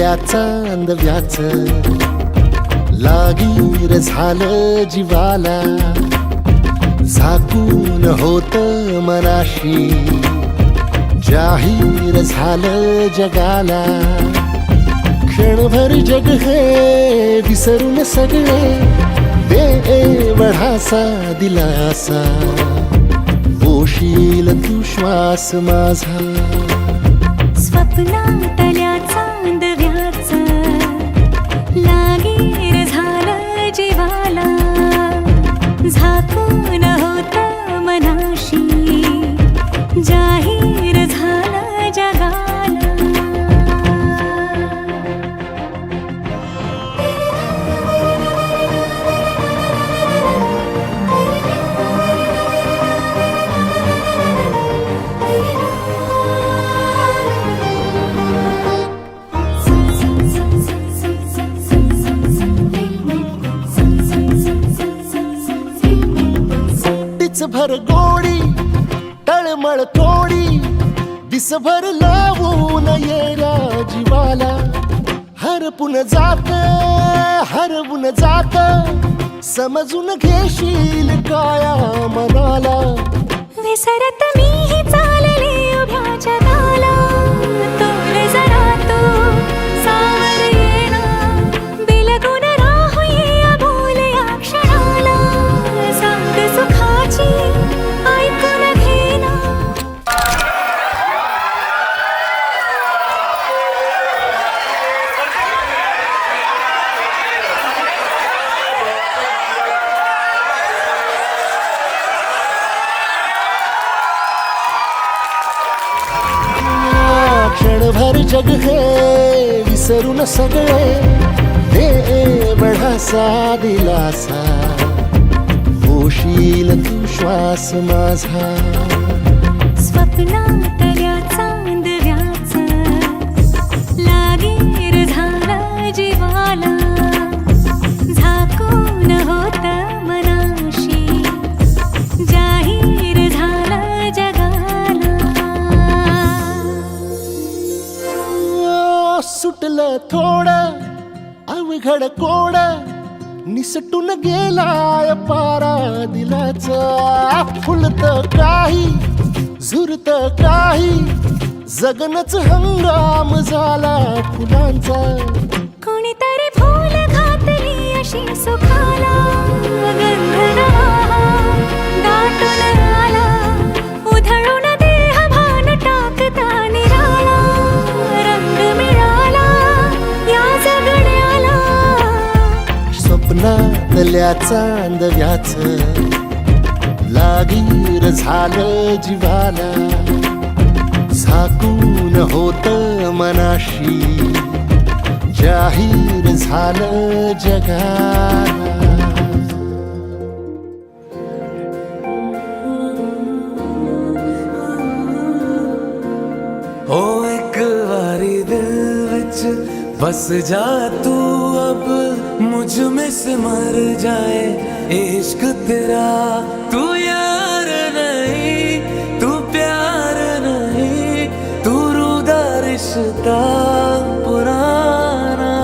तल्या चांदव्याच लागीर झालं जीवाला, झाकून होत मनाशी जाहीर झालं जगाला. क्षणभर जग हे विसरून सगळे दे एवढासा दिलासा, पोशील तू श्वास माझा. स्वप्नातल्या चांदव्याच लागीर झालं जीवाला, झाकून होत मनाशी जाहीर झालं जगाला. भर गोडी तळमळ तोडी दिसभर लावून येऱ्या जीवाला, हरपून हरवून जात समजून घेशील काया मनाला. विसरत मीही चालले उभ्या जगाला, तोल जरा तो सावर येना, बिलगून राहूया अबोल या क्षणाला. सांग सुखाची ऐकून घेना. क्षणभर जग हे विसरून सगळे दे एवढासा दिलासा, पोशील तू श्वास माझा. स्वप्नातल्या चांदव्याच लागीर झालं जीवाला, झाकून होत मनाशी जाहीर झालं जगाला. सुटलं थोडं अवघड कोड, निसटून गेलाय पारा दिलाचा. फुलत काही झुरत काही जगनच हंगाम झाला फुलांचा. कोणीतरी फूल घातली अशी सुखाला, गंध नवा दाटून आला, उधळून देह भान टाकता निराळा. रंग मिळाला या जगण्याला. स्वप्नातल्या चांदव्याच लागीर झालं जीवाला, झाकून होत मनाशी जाहीर झालं जगाला. ओ एक बारी दिल विच बस जा तू, अब मुझ में से मर जाए इश्क तेरा. तू यार नहीं तू प्यार नहीं, तू रूदा रिश्ता पुराना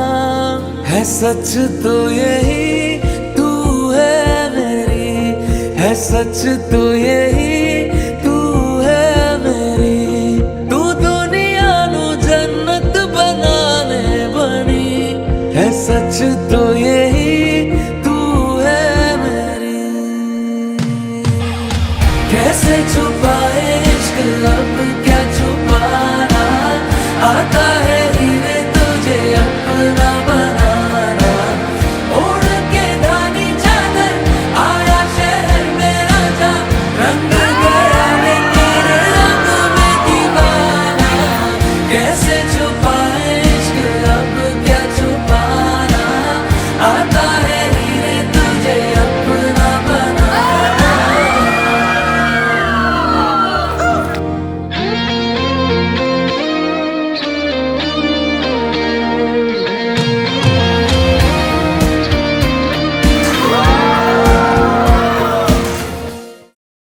है. सच तो यही तू है मेरी, है सच तो यही तू है मेरी. तू दुनिया नू जन्नत बनाने बनी, है सच तो यही तू है मेरी. कैसे छुपाए इश्क लब